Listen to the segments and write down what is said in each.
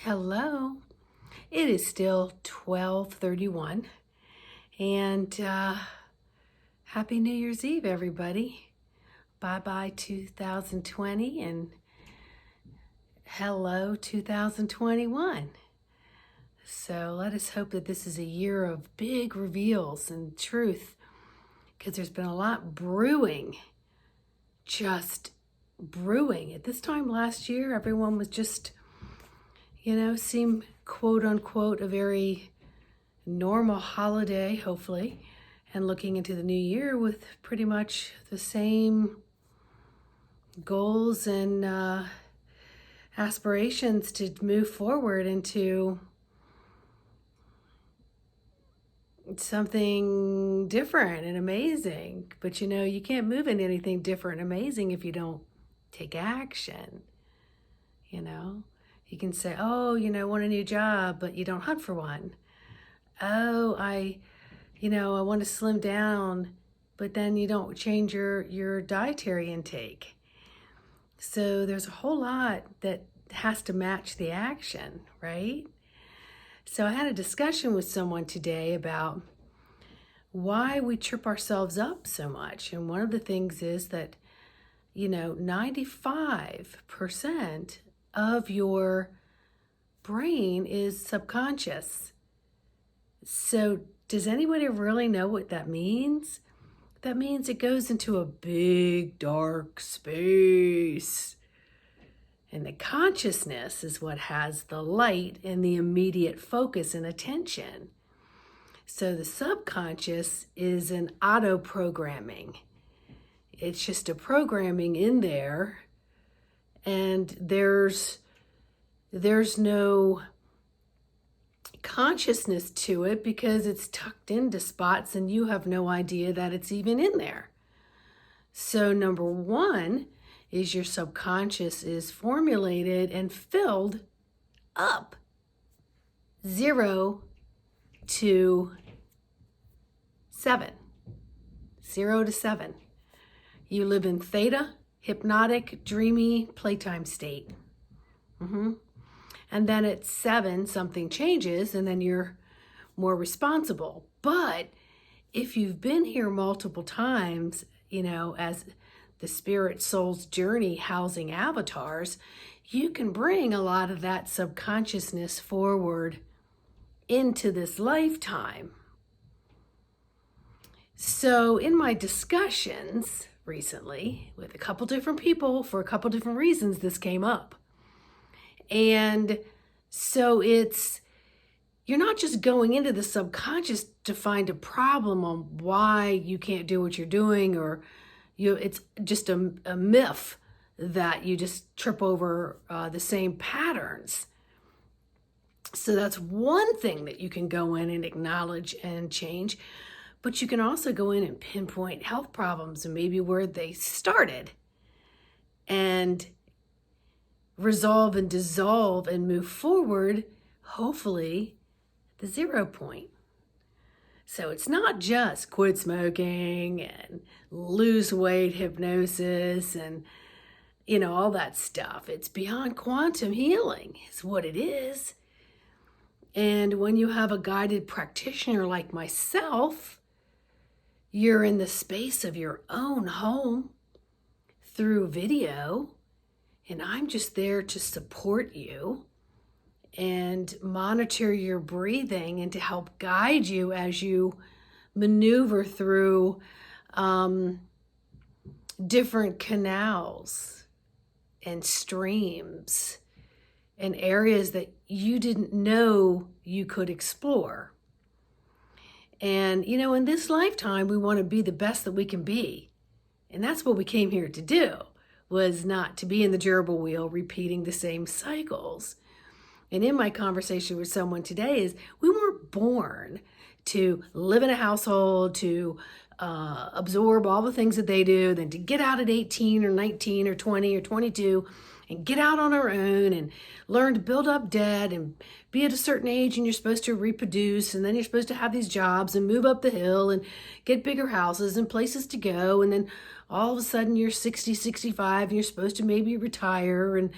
Hello. It is still 12:31 and Happy New Year's Eve, everybody. Bye-bye 2020 and hello 2021. So let us hope that this is a year of big reveals and truth, because there's been a lot brewing, just brewing. At this time last year, everyone was just seem quote unquote a very normal holiday, hopefully, and looking into the new year with pretty much the same goals and aspirations to move forward into something different and amazing. But you can't move into anything different and amazing if you don't take action. You can say, oh, want a new job, but you don't hunt for one. Oh, I want to slim down, but then you don't change your dietary intake. So there's a whole lot that has to match the action, right? So I had a discussion with someone today about why we trip ourselves up so much. And one of the things is that, 95% of your brain is subconscious. So does anybody really know what that means? That means it goes into a big dark space. And the consciousness is what has the light and the immediate focus and attention. So the subconscious is an auto programming. It's just a programming in there, and there's no consciousness to it because it's tucked into spots and you have no idea that it's even in there. So number one is your subconscious is formulated and filled up 0 to 7. 0 to 7. You live in theta, hypnotic, dreamy, playtime state. And then at 7, something changes, and then you're more responsible. But if you've been here multiple times, as the spirit soul's journey housing avatars, you can bring a lot of that subconsciousness forward into this lifetime. So in my discussions recently with a couple different people for a couple different reasons, this came up. And so you're not just going into the subconscious to find a problem on why you can't do what you're doing, or it's just a myth that you just trip over the same patterns. So that's one thing that you can go in and acknowledge and change. But you can also go in and pinpoint health problems and maybe where they started, and resolve and dissolve and move forward, hopefully, the 0 point. So it's not just quit smoking and lose weight hypnosis and, all that stuff. It's beyond quantum healing is what it is. And when you have a guided practitioner like myself, you're in the space of your own home through video, and I'm just there to support you and monitor your breathing and to help guide you as you maneuver through different canals and streams and areas that you didn't know you could explore. And, in this lifetime, we want to be the best that we can be. And that's what we came here to do, was not to be in the gerbil wheel repeating the same cycles. And in my conversation with someone today is we weren't born to live in a household, to absorb all the things that they do, then to get out at 18 or 19 or 20 or 22 and get out on our own and learn to build up debt and be at a certain age and you're supposed to reproduce, and then you're supposed to have these jobs and move up the hill and get bigger houses and places to go, and then all of a sudden you're 60, 65 and you're supposed to maybe retire, and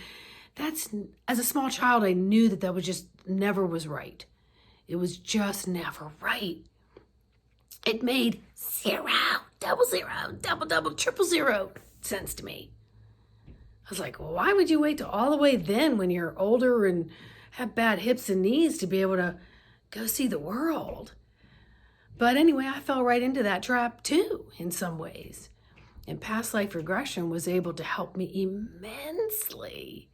as a small child, I knew that was just never was right. It was just never right. It made 0, double 0, double double, triple 0 sense to me. I was like, well, why would you wait till all the way then when you're older and have bad hips and knees to be able to go see the world? But anyway, I fell right into that trap too in some ways. And past life regression was able to help me immensely.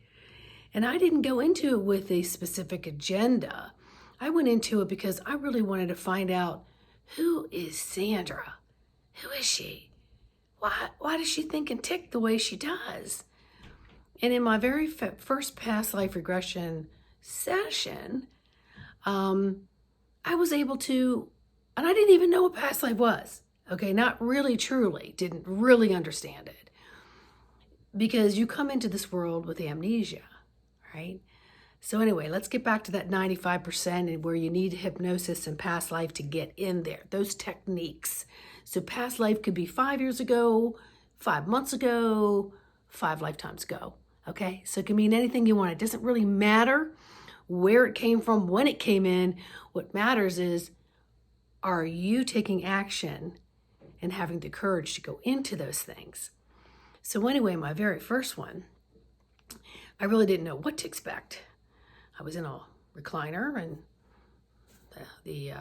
And I didn't go into it with a specific agenda. I went into it because I really wanted to find out, who is Sandra? Who is she? Why does she think and tick the way she does? And in my very first past life regression session, I was able to, and I didn't even know what past life was. Okay, not really, truly, didn't really understand it. Because you come into this world with amnesia, right? So anyway, let's get back to that 95% and where you need hypnosis and past life to get in there, those techniques. So past life could be 5 years ago, 5 months ago, 5 lifetimes ago, okay? So it can mean anything you want. It doesn't really matter where it came from, when it came in. What matters is, are you taking action and having the courage to go into those things? So anyway, my very first one, I really didn't know what to expect. I was in a recliner, and the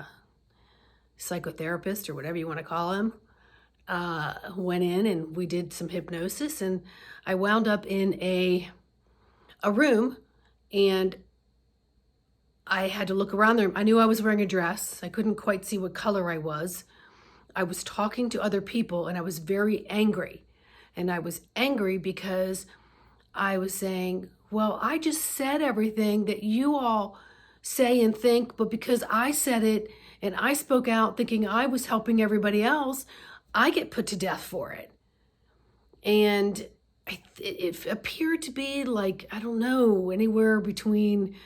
psychotherapist, or whatever you want to call him, went in and we did some hypnosis, and I wound up in a room, and I had to look around there. I knew I was wearing a dress. I couldn't quite see what color I was. I was talking to other people, and I was very angry. And I was angry because I was saying, well, I just said everything that you all say and think, but because I said it and I spoke out thinking I was helping everybody else, I get put to death for it. And it appeared to be like, I don't know, anywhere between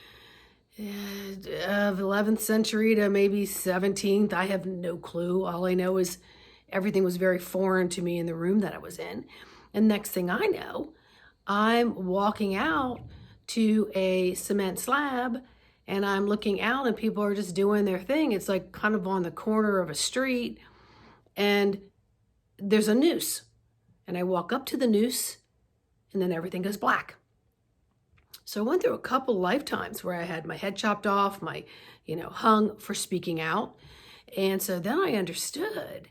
11th century to maybe 17th. I have no clue. All I know is everything was very foreign to me in the room that I was in. And next thing I know, I'm walking out to a cement slab, and I'm looking out, and people are just doing their thing. It's like kind of on the corner of a street, and there's a noose. And I walk up to the noose, and then everything goes black. So I went through a couple lifetimes where I had my head chopped off, my, hung for speaking out. And so then I understood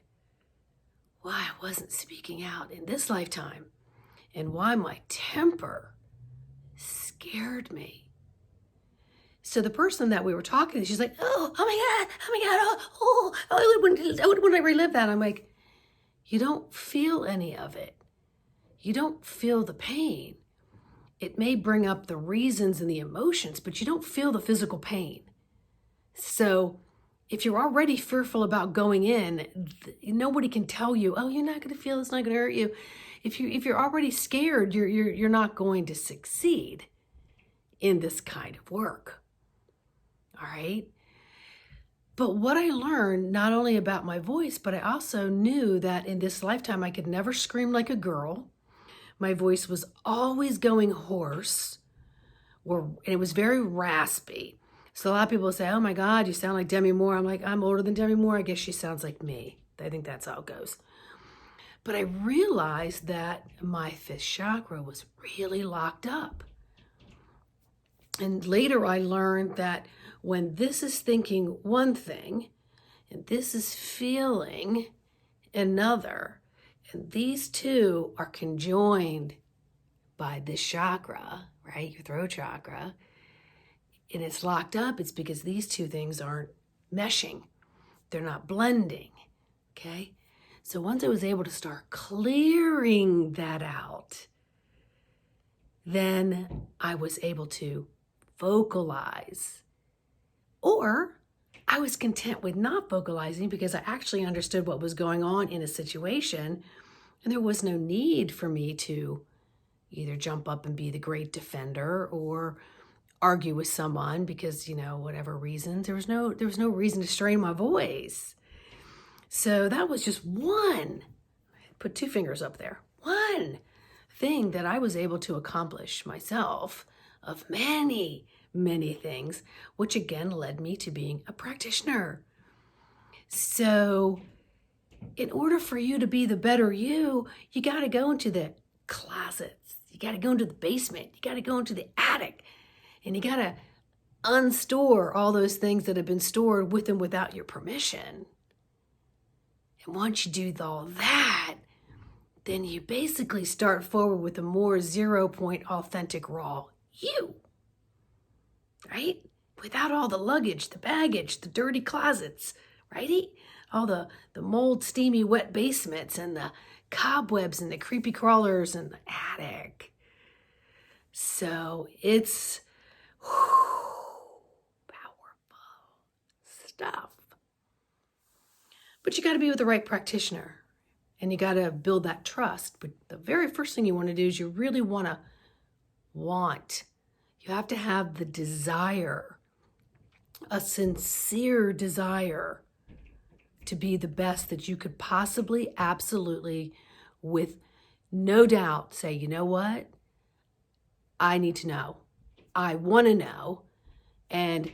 why I wasn't speaking out in this lifetime, and why my temper scared me. So the person that we were talking to, she's like, oh my God, I wouldn't relive that. I'm like, you don't feel any of it. You don't feel the pain. It may bring up the reasons and the emotions, but you don't feel the physical pain. So if you're already fearful about going in, nobody can tell you, oh, you're not going to feel, it's not going to hurt you. If you're already scared, you're not going to succeed in this kind of work. All right? But what I learned, not only about my voice, but I also knew that in this lifetime I could never scream like a girl. My voice was always going hoarse, and it was very raspy. So a lot of people say, oh my God, you sound like Demi Moore. I'm like, I'm older than Demi Moore. I guess she sounds like me. I think that's how it goes. But I realized that my 5th chakra was really locked up. And later I learned that when this is thinking one thing, and this is feeling another, and these two are conjoined by this chakra, right, your throat chakra, and it's locked up, it's because these two things aren't meshing. They're not blending, okay? So once I was able to start clearing that out, then I was able to vocalize. Or I was content with not vocalizing because I actually understood what was going on in a situation, and there was no need for me to either jump up and be the great defender or argue with someone because, whatever reasons, there was no reason to strain my voice. So that was just one, put 2 fingers up there, one thing that I was able to accomplish myself of many, many things, which again led me to being a practitioner. So in order for you to be the better you got to go into the closets. You got to go into the basement. You got to go into the attic. And you got to unstore all those things that have been stored with and without your permission. And once you do all that, then you basically start forward with a more 0 point authentic raw you, right? Without all the luggage, the baggage, the dirty closets, righty? All the mold, steamy, wet basements and the cobwebs and the creepy crawlers and the attic. So it's powerful stuff. But you got to be with the right practitioner and you got to build that trust. But the very first thing you want to do is you really want to you have to have the desire, a sincere desire to be the best that you could possibly, absolutely, with no doubt, say, you know what? I need to know. I want to know. And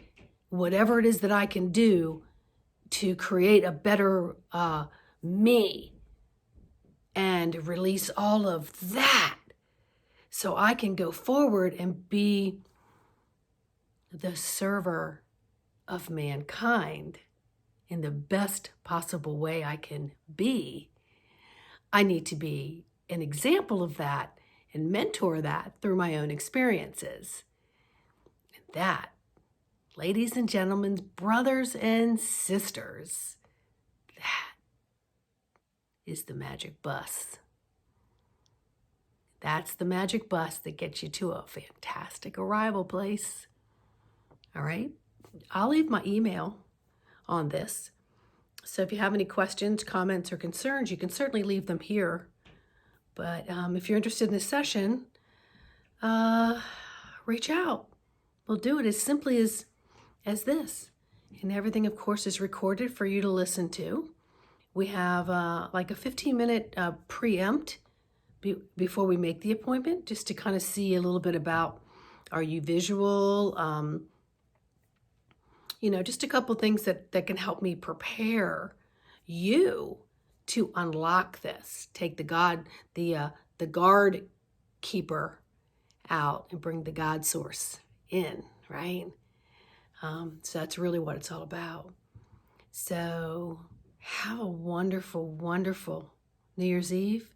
whatever it is that I can do to create a better me and release all of that so I can go forward and be the server of mankind in the best possible way I can be. I need to be an example of that and mentor that through my own experiences. And that, ladies and gentlemen, brothers and sisters, that is the magic bus. That's the magic bus that gets you to a fantastic arrival place. All right? I'll leave my email on this. So if you have any questions, comments, or concerns, you can certainly leave them here. But if you're interested in this session, reach out. We'll do it as simply as this. And everything, of course, is recorded for you to listen to. We have like a 15-minute preempt before we make the appointment, just to kind of see a little bit about, are you visual? Just a couple things that can help me prepare you to unlock this. Take the guard keeper out and bring the God source in, right? So that's really what it's all about. So have a wonderful, wonderful New Year's Eve.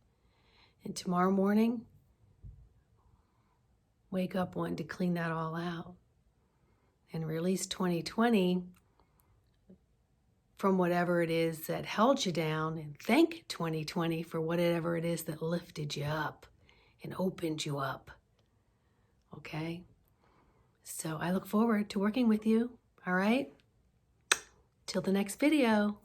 And tomorrow morning, wake up wanting to clean that all out and release 2020 from whatever it is that held you down, and thank 2020 for whatever it is that lifted you up and opened you up. Okay? So I look forward to working with you. All right? Till the next video.